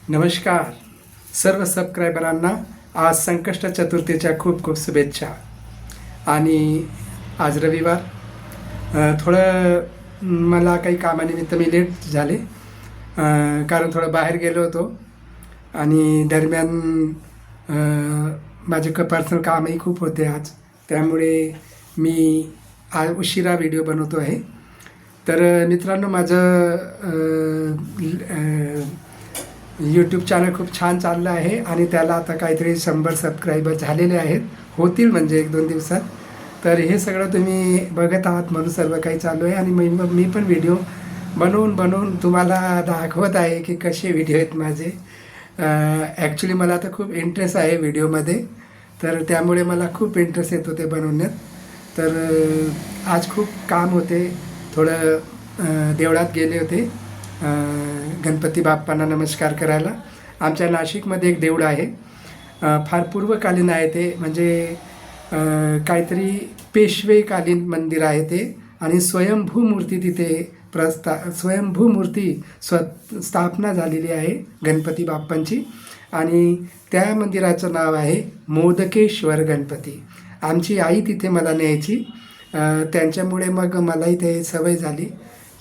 नमस्कार सर्व सबस्क्रायबरांना आज संकष्ट चतुर्थीच्या खूप खूप शुभेच्छा. आणि आज रविवार, थोडं मला काही कामानिमित्त मी लेट झाले, कारण थोडं बाहेर गेलो होतो आणि दरम्यान माझे पर्सनल कामही खूप होते आज, त्यामुळे मी आज उशिरा व्हिडिओ बनवतो आहे. तर मित्रांनो, माझं यूट्यूब चॅनल खूप छान चाललं आहे आणि त्याला आता काहीतरी 100 सबस्क्रायबर झालेले आहेत, होतील म्हणजे 1-2 दिवसात. तर हे सगळं तुम्ही बघत आहात म्हणून सर्व काही चालू आहे. आणि मी पण व्हिडिओ बनवून तुम्हाला दाखवत आहे की कसे व्हिडिओ आहेत माझे. ॲक्च्युली मला आता खूप इंटरेस्ट आहे व्हिडिओमध्ये, तर त्यामुळे मला खूप इंटरेस्ट येतो ते बनवण्यात. तर आज खूप काम होते, थोडं देवळात गेले होते गणपती बाप्पांना नमस्कार करायला. आमच्या नाशिकमध्ये एक देऊळ आहे, फार पूर्वकालीन आहे ते, म्हणजे काहीतरी पेशवेकालीन मंदिर आहे ते. आणि स्वयंभू मूर्ती तिथे स्वयंभू मूर्ती स्थापना झालेली आहे गणपती बाप्पांची. आणि त्या मंदिराचं नाव आहे मोदकेश्वर गणपती. आमची आई तिथे मला न्यायची, त्यांच्यामुळे मग मलाही ते सवय झाली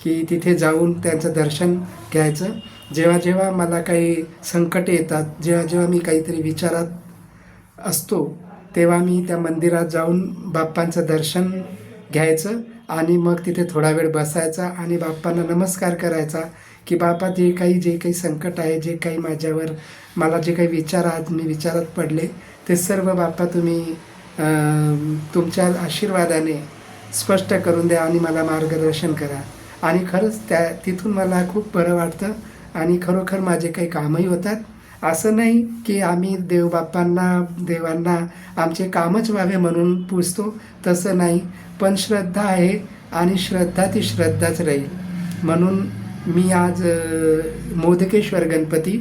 की तिथे जाऊन त्यांचं दर्शन घ्यायचं. जेव्हा जेव्हा मला काही संकट येतात, जेव्हा जेव्हा मी काहीतरी विचारात असतो, तेव्हा मी त्या मंदिरात जाऊन बाप्पांचं दर्शन घ्यायचं आणि मग तिथे थोडा वेळ बसायचा आणि बाप्पांना नमस्कार करायचा की बाप्पा, जे काही संकट आहे, जे काही मला जे काही आज मी विचारात पडले, ते सर्व बाप्पा तुम्ही तुमच्या आशीर्वादाने स्पष्ट करून द्या आणि मला मार्गदर्शन करा. आणि खरंच तिथून मला खूप बरं वाटतं आणि खरोखर माझे काही कामही होतात. असं नाही की आम्ही देवांना आमचे कामच व्हावे म्हणून पूजतो, तसं नाही. पण श्रद्धा आहे आणि श्रद्धा ती श्रद्धाच राहील. म्हणून मी आज मोदकेश्वर गणपती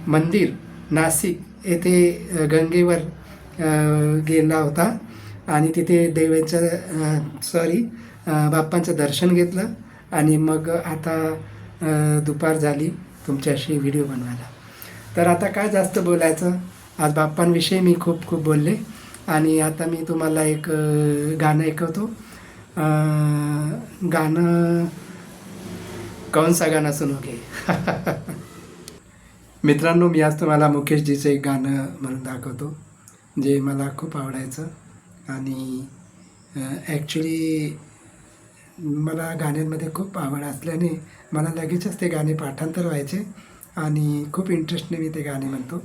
मंदिर नाशिक येथे गंगेवर गेला होता आणि तिथे बाप्पांचं दर्शन घेतलं. आणि मग आता दुपार झाली तुमच्याशी व्हिडिओ बनवायला. तर आता काय जास्त बोलायचं, आज बाप्पांविषयी मी खूप खूप बोलले. आणि आता मी तुम्हाला एक गाणं ऐकवतो. गाणं कौन सा गाणं सुनोगे. मित्रांनो, मी आज तुम्हाला मुकेशजीचं एक गाणं म्हणून दाखवतो जे मला खूप आवडायचं. आणि ॲक्च्युली मला गाण्यांमध्ये खूप आवड असल्याने मला लगेचच ते गाणे पाठांतर व्हायचे आणि खूप इंटरेस्टने मी ते गाणे म्हणतो.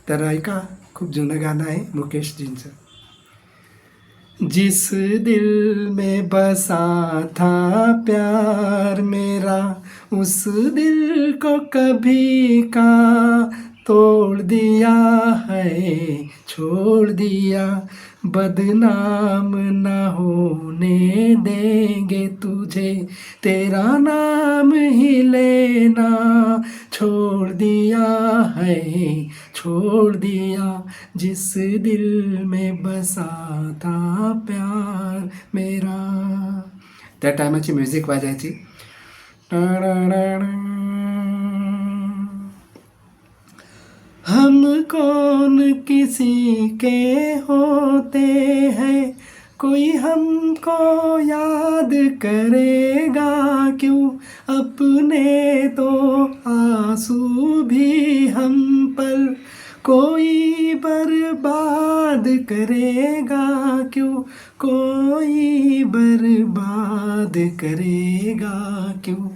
तर ऐका, खूप जुनं गाणं आहे मुकेशजींचं. जिस दिल में बसा था प्यार मेरा, उस दिल को कभी का तोड़ दिया है, छोड़ दिया. बदनाम ना होने देंगे तुझे, तेरा नाम ही लेना छोड़ दिया है, छोड़ दिया. जिस दिल में बसा था प्यार मेरा. त्या टायमाची म्युझिक वाजायची. हम कौन किसी के होते हैं, कोई हमको याद करेगा क्यों. अपने तो आंसू भी हम पर कोई बर्बाद करेगा क्यों, कोई बर्बाद करेगा क्यों.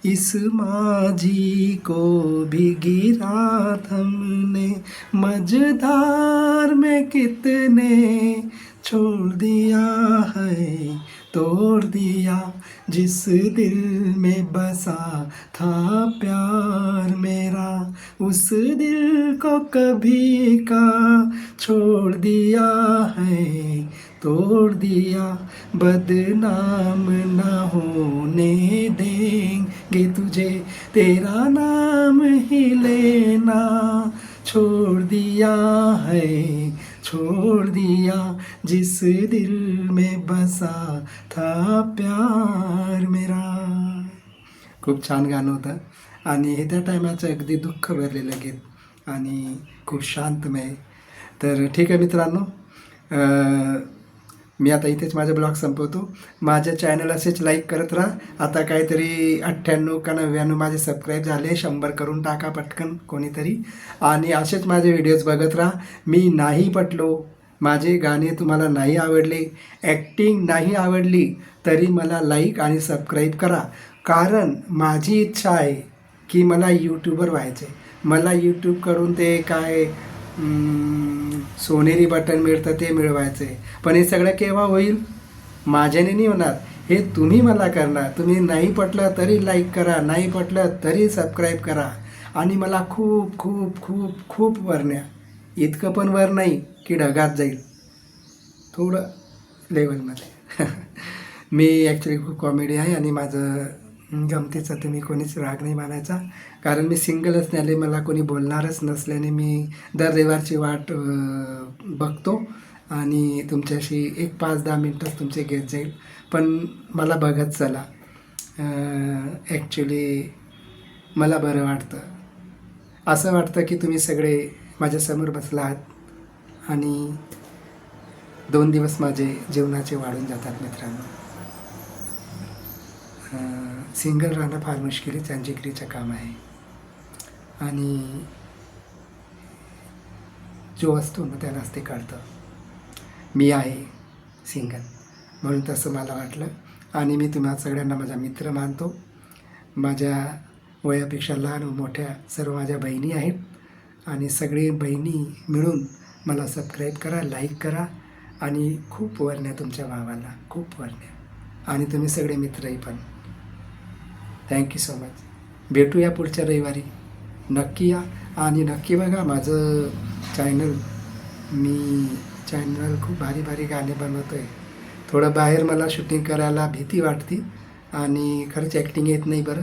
इस माझी को भी गिरा हमने, मझधार में कितने छोड़ दिया है, तोड़ दिया. जिस दिल में बसा था प्यार मेरा, उस दिल को कभी का छोड़ दिया है, तोड़ दिया. बदनाम ना होने देंगे तुझे, तेरा नाम ही लेना छोड़ दिया है, छोड़ दिया. जिस दिल में बसा था प्यार मेरा. खूप छान गाणं होतं. आणि हे त्या टायमाचं अगदी दुःख भरलेलं गीत आणि खूप शांतमय. तर ठीक आहे मित्रांनो, मी आता इथेच माझा ब्लॉग संपवतो. माझ्या चॅनल असेच लाईक करत राहा. आता काहीतरी 98 का 99 माझे सबस्क्राईब झाले. 100 करून टाका पटकन कोणीतरी, आणि असेच माझे व्हिडिओज बघत राहा. मी नाही पटलो, माझे गाणे तुम्हाला नाही आवडले, ॲक्टिंग नाही आवडली, तरी मला लाईक आणि सबस्क्राईब करा. कारण माझी इच्छा आहे की मला यूट्यूबर व्हायचे. मला यूट्यूबकडून ते काय सोनेरी बटन मिळतं ते मिळवायचं आहे. पण हे सगळं केव्हा होईल? माझ्याने नाही होणार, हे तुम्ही मला करणार. तुम्ही नाही पटलं तरी लाईक करा, नाही पटलं तरी सबस्क्राईब करा. आणि मला खूप खूप खूप खूप वर न्या. इतकं पण वर नाही की ढगात जाईल, थोडं लेवलमध्ये. मी ॲक्च्युली खूप कॉमेडी आहे आणि माझं गमतीचं तुम्ही कोणीच राग नाही मानायचा. कारण मी सिंगल असल्याने मला कोणी बोलणारच नसल्याने मी दर रविवारची वाट बघतो आणि तुमच्याशी एक 5-10 मिनटंच तुमचे घेत जाईल. पण मला बघत चला. ॲक्च्युली मला बरं वाटतं. असं वाटतं की तुम्ही सगळे माझ्यासमोर बसला आहात आणि 2 दिवस माझे जीवनाचे वाढून जातात मित्रांनो. सिंगल राहणं फार मुश्किलीचं आणि जिगरीचं काम आहे. आणि जो असतो ना त्यालाच ते कळतं. मी आहे सिंगल म्हणून तसं मला वाटलं. आणि मी तुम्हा सगळ्यांना माझा मित्र मानतो. माझ्या वयापेक्षा लहान व मोठ्या सर्व माझ्या बहिणी आहेत आणि सगळे बहिणी मिळून मला सबस्क्राईब करा, लाईक करा आणि खूप वरण्या तुमच्या भावाला, खूप वरण्या. आणि तुम्ही सगळे मित्रही पण. Thank you so much. भेटूया पुढच्या रविवारी. नक्की या आणि नक्की बघा माझं चॅनल. मी चॅनल खूप भारी भारी गाणे बनवतो आहे. थोडं बाहेर मला शूटिंग करायला भीती वाटते आणि खरंच ॲक्टिंग येत नाही बरं.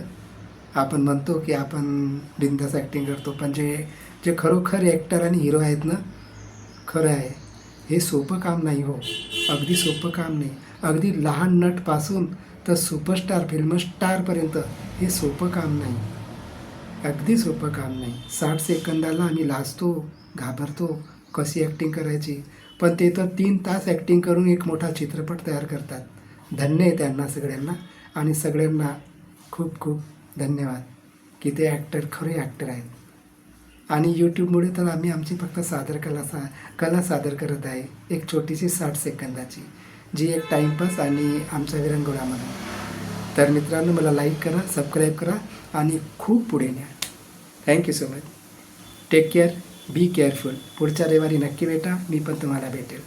आपण म्हणतो की आपण बिनधास्त ॲक्टिंग करतो, पण जे खरोखर ॲक्टर आणि हिरो आहेत ना, खरं आहे हे सोपं काम नाही हो. अगदी सोपं काम नाही. अगदी लहान नटपासून तर सुपरस्टार, फिल्म स्टारपर्यंत हे सोपं काम नाही. अगदी सोपं काम नाही. 60 सेकंदाला आम्ही लाजतो, घाबरतो कशी ॲक्टिंग करायची, पण ते तर 3 तास ॲक्टिंग करून एक मोठा चित्रपट तयार करतात. धन्य आहे त्यांना सगळ्यांना. आणि सगळ्यांना खूप खूप धन्यवाद की ते ॲक्टर खरे ॲक्टर आहेत. आणि यूट्यूबमुळे तर आम्ही आमची फक्त कला सादर करत आहे. एक छोटीशी 60 सेकंदाची, जी एक टाईमपास आणि आमचा विरंगुळा म्हणून. तर मित्रांनो, मला लाईक करा, सबस्क्राईब करा आणि खूप पुढे न्या. Thank you so much. Take care, be careful. पुढच्या रविवारी नक्की भेटा, मी पण तुम्हाला भेटेल.